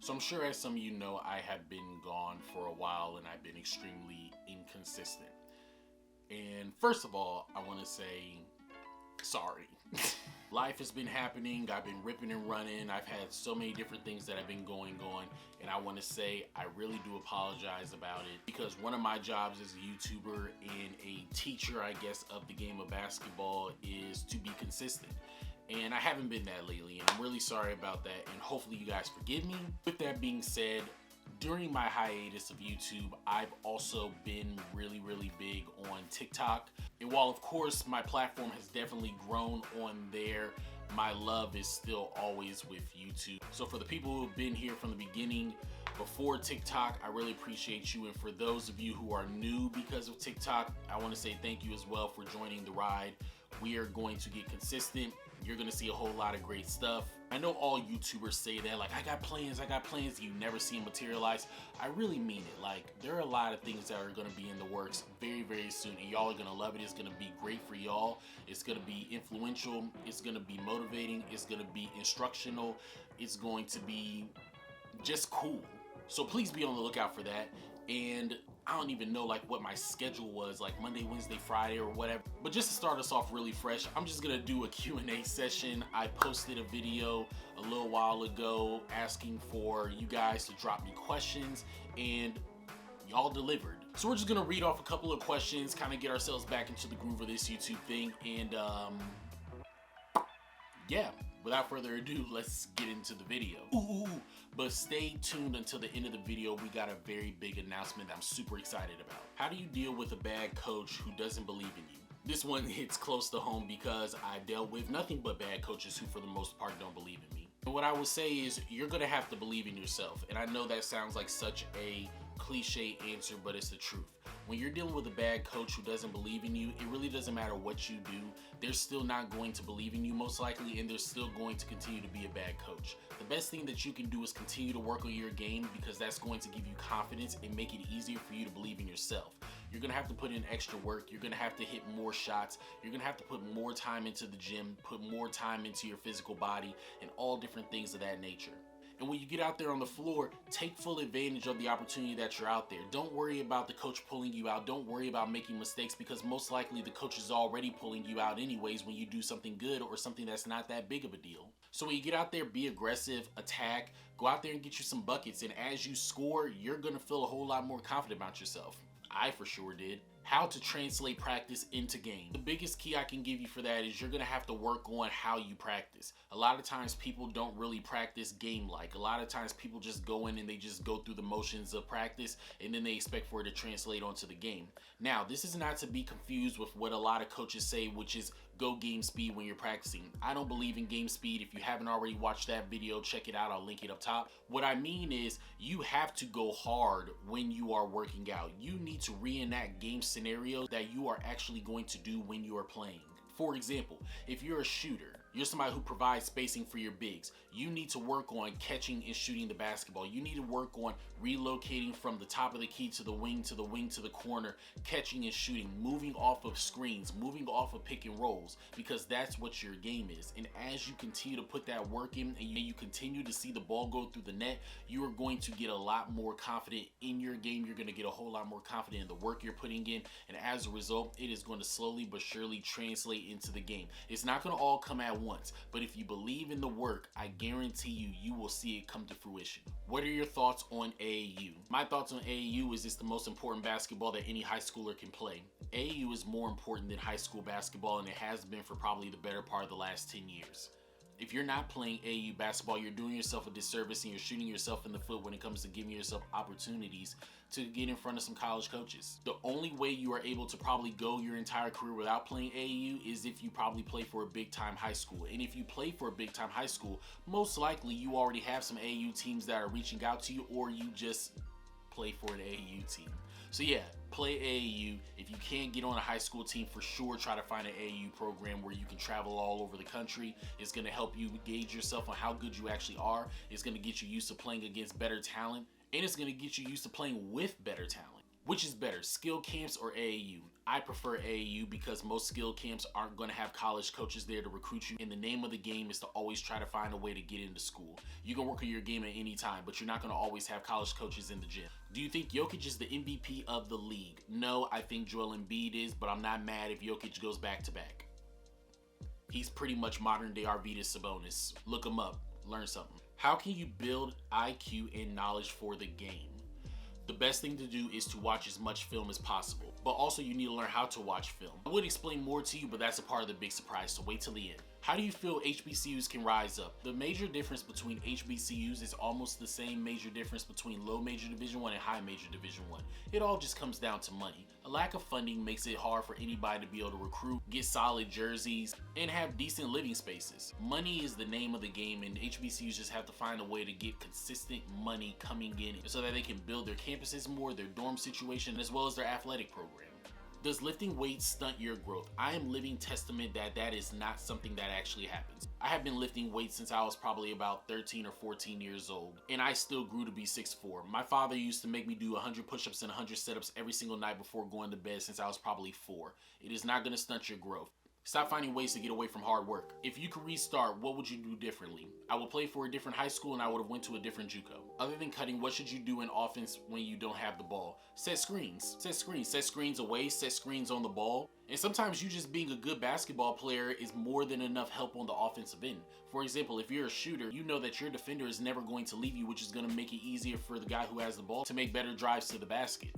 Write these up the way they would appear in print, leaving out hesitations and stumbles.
So I'm sure, as some of you know, I have been gone for a while and I've been extremely inconsistent. And first of all, I want to say sorry. Life has been happening. I've been ripping and running. I've had so many different things that have been going on. And I want to say I really do apologize about it, because one of my jobs as a YouTuber and a teacher, I guess, of the game of basketball is to be consistent. And I haven't been that lately, and I'm really sorry about that, and hopefully you guys forgive me. With that being said, during my hiatus of YouTube, I've also been really big on TikTok. And while of course my platform has definitely grown on there, my love is still always with YouTube. So for the people who have been here from the beginning, before TikTok, I really appreciate you. And for those of you who are new because of TikTok, I want to say thank you as well for joining the ride. We are going to get consistent. You're gonna see a whole lot of great stuff. I know all YouTubers say that, like, I got plans, you never see them materialize. I really mean it. Like, there are a lot of things that are gonna be in the works very soon, and y'all are gonna love it. It's gonna be great for y'all. It's gonna be influential. It's gonna be motivating. It's gonna be instructional. It's going to be just cool. So please be on the lookout for that. And I don't even know like what my schedule was, like Monday, Wednesday, Friday, or whatever. But just to start us off really fresh, I'm just gonna do a Q&A session. I posted a video a little while ago asking for you guys to drop me questions, and y'all delivered. So we're just gonna read off a couple of questions, kind of get ourselves back into the groove of this YouTube thing, and yeah, without further ado, let's get into the video. But stay tuned until the end of the video. We got a very big announcement that I'm super excited about. How do you deal with a bad coach who doesn't believe in you? This one hits close to home because I've dealt with nothing but bad coaches who for the most part don't believe in me. And what I would say is you're gonna have to believe in yourself. And I know that sounds like such a cliche answer, but it's the truth. When you're dealing with a bad coach who doesn't believe in you, it really doesn't matter what you do. They're still not going to believe in you most likely, and they're still going to continue to be a bad coach. The best thing that you can do is continue to work on your game, because that's going to give you confidence and make it easier for you to believe in yourself. You're gonna have to put in extra work. You're gonna have to hit more shots. You're gonna have to put more time into the gym, put more time into your physical body, and all different things of that nature. And when you get out there on the floor, take full advantage of the opportunity that you're out there. Don't worry about the coach pulling you out. Don't worry about making mistakes, because most likely the coach is already pulling you out anyways when you do something good or something that's not that big of a deal. So when you get out there, be aggressive, attack, go out there and get you some buckets. And as you score, you're going to feel a whole lot more confident about yourself. I for sure did. How to translate practice into game. The biggest key I can give you for that is you're gonna have to work on how you practice. A lot of times people don't really practice game-like. A lot of times people just go in and they just go through the motions of practice, and then they expect for it to translate onto the game. Now, this is not to be confused with what a lot of coaches say, which is go game speed when you're practicing. I don't believe in game speed. If you haven't already watched that video, check it out. I'll link it up top. What I mean is you have to go hard when you are working out. You need to reenact game scenarios that you are actually going to do when you are playing. For example, if you're a shooter, you're somebody who provides spacing for your bigs, you need to work on catching and shooting the basketball. You need to work on relocating from the top of the key to the wing to the corner, catching and shooting, moving off of screens, moving off of pick and rolls, because that's what your game is. And as you continue to put that work in and you continue to see the ball go through the net, you are going to get a lot more confident in your game. You're going to get a whole lot more confident in the work you're putting in. And as a result, it is going to slowly but surely translate into the game. It's not going to all come at once, but if you believe in the work, I guarantee you will see it come to fruition. What are your thoughts on AAU? My thoughts on AAU is it's the most important basketball that any high schooler can play. AAU is more important than high school basketball, and it has been for probably the better part of the last 10 years. If you're not playing AAU basketball, you're doing yourself a disservice, and you're shooting yourself in the foot when it comes to giving yourself opportunities to get in front of some college coaches. The only way you are able to probably go your entire career without playing AAU is if you probably play for a big time high school. And if you play for a big time high school, most likely you already have some AAU teams that are reaching out to you, or you just play for an AAU team. So yeah, play AAU. If you can't get on a high school team, for sure try to find an AAU program where you can travel all over the country. It's going to help you gauge yourself on how good you actually are. It's going to get you used to playing against better talent, and it's going to get you used to playing with better talent. Which is better, skill camps or AAU? I prefer AAU because most skill camps aren't going to have college coaches there to recruit you, and the name of the game is to always try to find a way to get into school. You can work on your game at any time, but you're not going to always have college coaches in the gym. Do you think Jokic is the MVP of the league? No, I think Joel Embiid is, but I'm not mad if Jokic goes back-to-back. He's pretty much modern-day Arvydas Sabonis. Look him up. Learn something. How can you build IQ and knowledge for the game? The best thing to do is to watch as much film as possible, but also you need to learn how to watch film. I would explain more to you, but that's a part of the big surprise, so wait till the end. How do you feel HBCUs can rise up? The major difference between HBCUs is almost the same major difference between low major Division I and high major Division I. It all just comes down to money. A lack of funding makes it hard for anybody to be able to recruit, get solid jerseys, and have decent living spaces. Money is the name of the game, and HBCUs just have to find a way to get consistent money coming in so that they can build their campuses more, their dorm situation, as well as their athletic program. Does lifting weights stunt your growth? I am living testament that that is not something that actually happens. I have been lifting weights since I was probably about 13 or 14 years old, and I still grew to be 6'4". My father used to make me do 100 push-ups and 100 sit-ups every single night before going to bed since I was probably 4. It is not going to stunt your growth. Stop finding ways to get away from hard work. If you could restart, what would you do differently? I would play for a different high school and I would have went to a different JUCO. Other than cutting, what should you do in offense when you don't have the ball? Set screens. Set screens. Set screens away. Set screens on the ball. And sometimes you just being a good basketball player is more than enough help on the offensive end. For example, if you're a shooter, you know that your defender is never going to leave you, which is going to make it easier for the guy who has the ball to make better drives to the basket.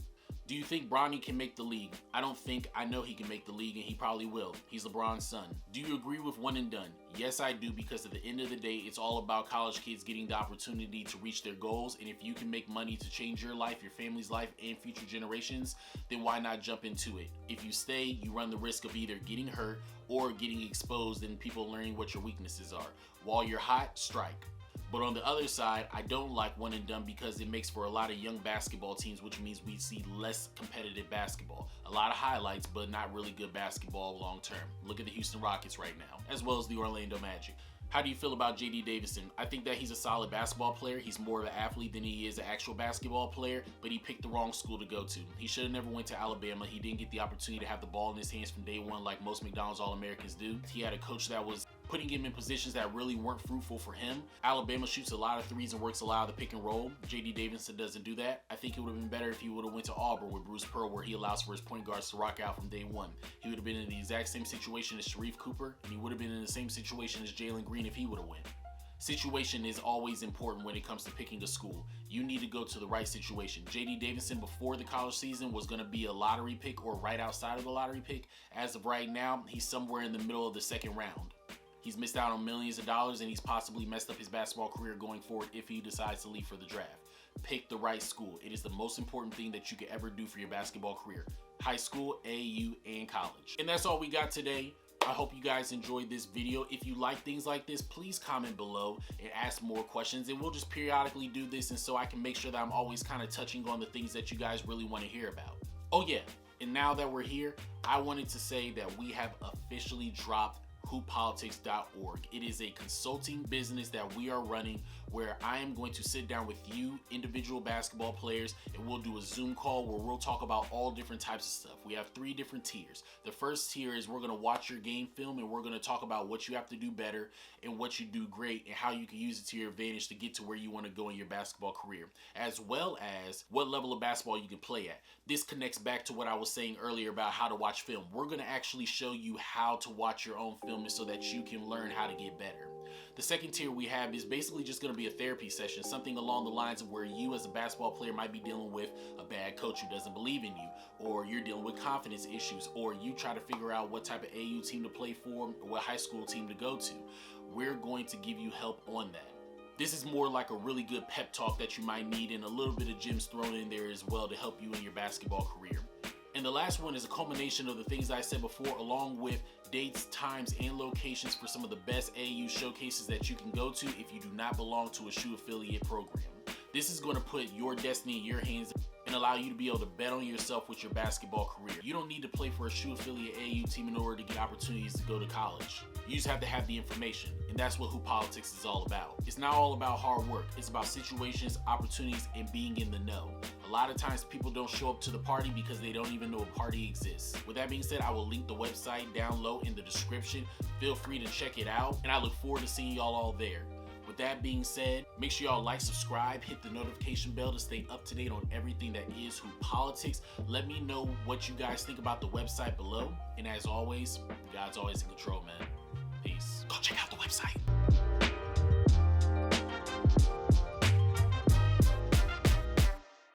Do you think Bronny can make the league? I don't think. I know he can make the league, and he probably will. He's LeBron's son. Do you agree with one and done? Yes, I do, because at the end of the day, it's all about college kids getting the opportunity to reach their goals, and if you can make money to change your life, your family's life, and future generations, then why not jump into it? If you stay, you run the risk of either getting hurt or getting exposed and people learning what your weaknesses are. While you're hot, strike. But on the other side, I don't like one and done because it makes for a lot of young basketball teams, which means we see less competitive basketball. A lot of highlights, but not really good basketball long term. Look at the Houston Rockets right now, as well as the Orlando Magic. How do you feel about JD Davidson? I think that he's a solid basketball player. He's more of an athlete than he is an actual basketball player, but he picked the wrong school to go to. He should have never went to Alabama. He didn't get the opportunity to have the ball in his hands from day one like most McDonald's All-Americans do. He had a coach that was putting him in positions that really weren't fruitful for him. Alabama shoots a lot of threes and works a lot of the pick and roll. JD Davidson doesn't do that. I think it would have been better if he would have went to Auburn with Bruce Pearl, where he allows for his point guards to rock out from day one. He would have been in the exact same situation as Sharif Cooper, and he would have been in the same situation as Jalen Green if he would have went. Situation is always important when it comes to picking a school. You need to go to the right situation. JD Davidson before the college season was going to be a lottery pick or right outside of the lottery pick. As of right now, he's somewhere in the middle of the second round. He's missed out on millions of dollars, and he's possibly messed up his basketball career going forward if he decides to leave for the draft. Pick the right school. It is the most important thing that you could ever do for your basketball career. High school, AAU, and college. And that's all we got today. I hope you guys enjoyed this video. If you like things like this, please comment below and ask more questions, and we'll just periodically do this, and so I can make sure that I'm always kind of touching on the things that you guys really want to hear about. Oh yeah, and now that we're here, I wanted to say that we have officially dropped hooppolitics.org. It is a consulting business that we are running where I am going to sit down with you, individual basketball players, and we'll do a Zoom call where we'll talk about all different types of stuff. We have 3 different tiers. The first tier is we're going to watch your game film, and we're going to talk about what you have to do better and what you do great and how you can use it to your advantage to get to where you want to go in your basketball career, as well as what level of basketball you can play at. This connects back to what I was saying earlier about how to watch film. We're going to actually show you how to watch your own film so that you can learn how to get better. The second tier we have is basically just going to be a therapy session, something along the lines of where you as a basketball player might be dealing with a bad coach who doesn't believe in you, or you're dealing with confidence issues, or you try to figure out what type of AU team to play for, or what high school team to go to. We're going to give you help on that. This is more like a really good pep talk that you might need, and a little bit of gems thrown in there as well to help you in your basketball career. And the last one is a culmination of the things I said before, along with dates, times, and locations for some of the best AAU showcases that you can go to if you do not belong to a shoe affiliate program. This is going to put your destiny in your hands. and allow you to be able to bet on yourself with your basketball career. You don't need to play for a shoe affiliate AAU team in order to get opportunities to go to college. You just have to have the information, and that's what Hoop Politics is all about. It's not all about hard work. It's about situations, opportunities, and being in the know. A lot of times people don't show up to the party because they don't even know a party exists. With that being said, I will link the website down low in the description. Feel free to check it out, and I look forward to seeing y'all all there. With that being said, make sure y'all like, subscribe, hit the notification bell to stay up to date on everything that is Hoop Politics. Let me know what you guys think about the website below. And as always, God's always in control, man. Peace. Go check out the website.